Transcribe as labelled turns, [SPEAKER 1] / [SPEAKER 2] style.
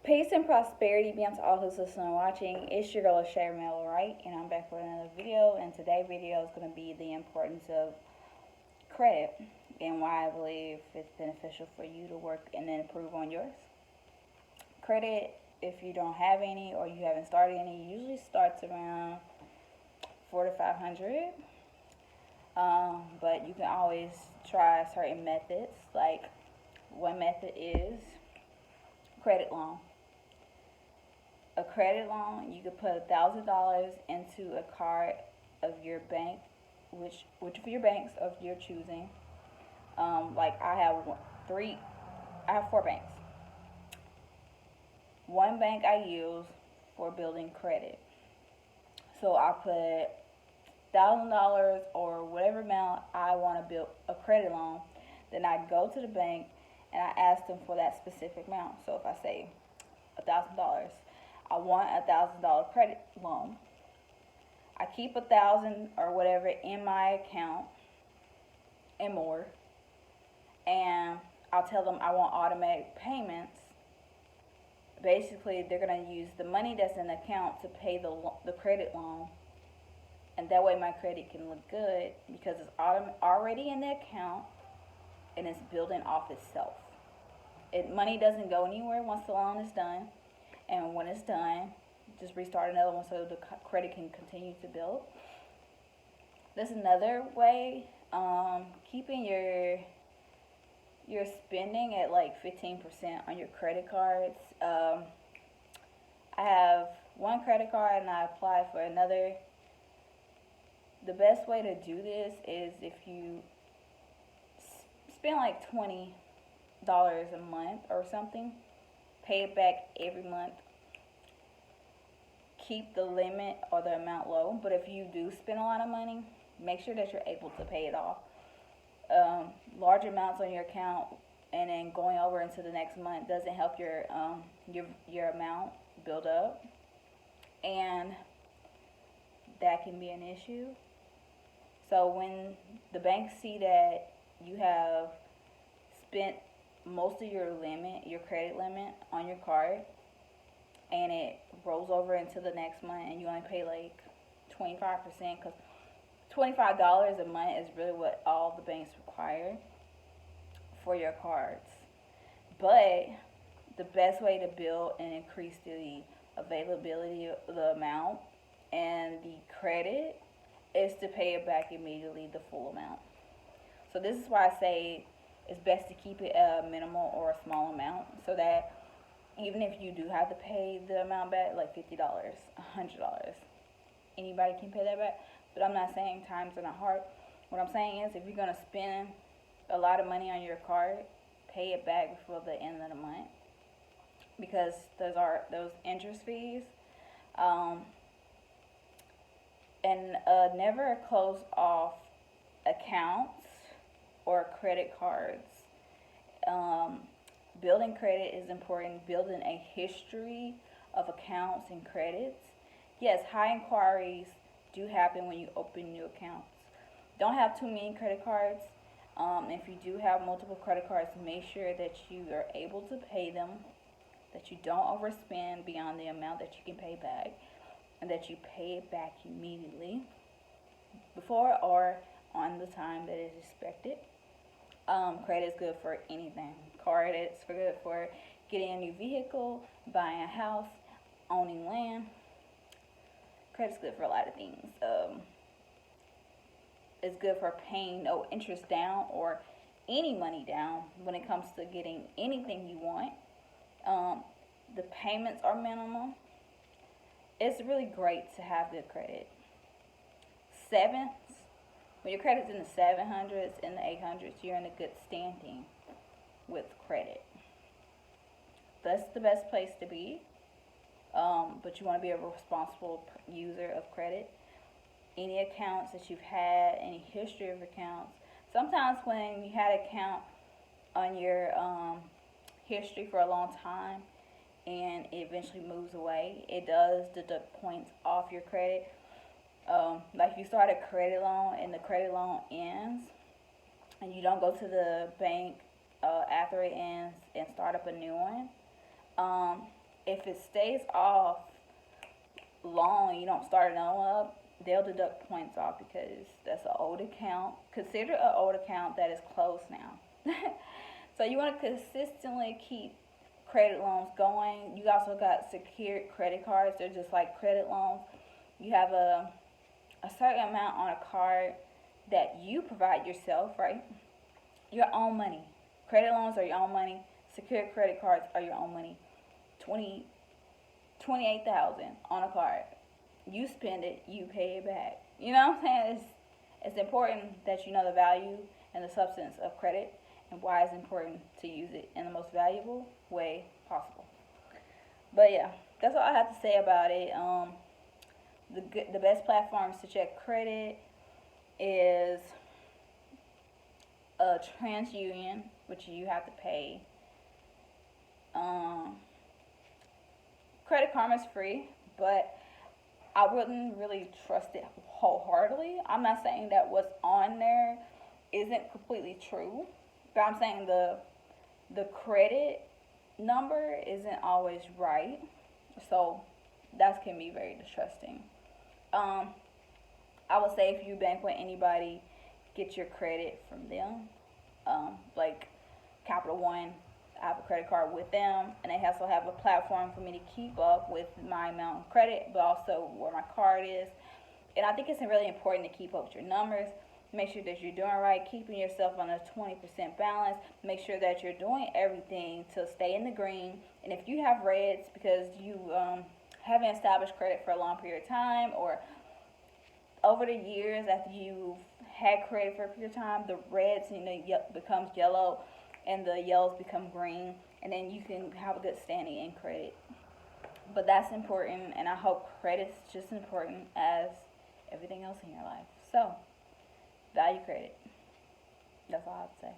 [SPEAKER 1] Peace and prosperity be unto all who's listening and watching. It's your girl Shay Mel, right? And I'm back with another video. And today's video is going to be the importance of credit and why I believe it's beneficial for you to work and then improve on yours. Credit, if you don't have any or you haven't started any, usually starts around 4 to 500. But you can always try certain methods. Like one method is credit loan. A credit loan, you could put $1,000 into a card of your bank, which of your banks of your choosing. Like I have 4 banks. One bank I use for building credit. So I put $1,000 or whatever amount I want to build a credit loan. Then I go to the bank and I ask them for that specific amount. So if I say $1,000, I want $1,000 credit loan. I keep 1,000 or whatever in my account and more, and I'll tell them I want automatic payments. Basically, they're gonna use the money that's in the account to pay the credit loan, and that way my credit can look good because it's already in the account and it's building off itself. Money doesn't go anywhere once the loan is done. And when it's done, just restart another one so the credit can continue to build. That's another way. Keeping your spending at like 15% on your credit cards. I have one credit card and I apply for another. The best way to do this is if you spend like $20 a month or something, pay it back every month. Keep the limit or the amount low, but if you do spend a lot of money, make sure that you're able to pay it off. Large amounts on your account and then going over into the next month doesn't help your amount build up, and that can be an issue. So when the banks see that you have spent most of your limit, your credit limit on your card, and it rolls over into the next month and you only pay like 25%, because $25 a month is really what all the banks require for your cards. But the best way to build and increase the availability of the amount and the credit is to pay it back immediately, the full amount. So this is why I say it's best to keep it a minimal or a small amount, so that even if you do have to pay the amount back, like $50, $100, anybody can pay that back. But I'm not saying times are not hard. What I'm saying is if you're going to spend a lot of money on your card, pay it back before the end of the month, because those interest fees. And never close off accounts or credit cards. Building credit is important. Building a history of accounts and credits. Yes, high inquiries do happen when you open new accounts. Don't have too many credit cards. If you do have multiple credit cards, make sure that you are able to pay them, that you don't overspend beyond the amount that you can pay back, and that you pay it back immediately before or on the time that is expected. Credit is good for anything. Credit is good for getting a new vehicle, buying a house, owning land. Credit's good for a lot of things. It's good for paying no interest down or any money down when it comes to getting anything you want. The payments are minimal. It's really great to have good credit. Sevens, when your credit's in the 700s and the 800s, you're in a good standing with credit. That's the best place to be. But you want to be a responsible user of credit. Any accounts that you've had, any history of accounts. Sometimes when you had an account on your history for a long time and it eventually moves away, it does deduct points off your credit. Like if you start a credit loan and the credit loan ends and you don't go to the bank after it ends and start up a new one, if it stays off long, you don't start another one up, they'll deduct points off because that's an old account. Consider an old account that is closed now. So you want to consistently keep credit loans going. You also got secured credit cards. They're just like credit loans. You have a certain amount on a card that you provide yourself, right? Your own money. Credit loans are your own money. Secured credit cards are your own money. 28,000 on a card. You spend it, you pay it back. You know what I'm saying? It's important that you know the value and the substance of credit and why it's important to use it in the most valuable way possible. But yeah, that's all I have to say about it. The best platforms to check credit is TransUnion, which you have to pay. Um, Credit Karma is free, but I wouldn't really trust it wholeheartedly. I'm not saying that what's on there isn't completely true, but I'm saying the credit number isn't always right. So that can be very distrusting. Um, I would say if you bank with anybody, get your credit from them. Like Capital One, I have a credit card with them, and they also have a platform for me to keep up with my amount of credit, but also where my card is. And I think it's really important to keep up with your numbers. Make sure that you're doing right, keeping yourself on a 20% balance. Make sure that you're doing everything to stay in the green. And if you have reds because you haven't established credit for a long period of time, or over the years after you've had credit for a period of time, the reds becomes yellow and the yellows become green, and then you can have a good standing in credit. But that's important, and I hope credit's just as important as everything else in your life. So, value credit. That's all I have to say.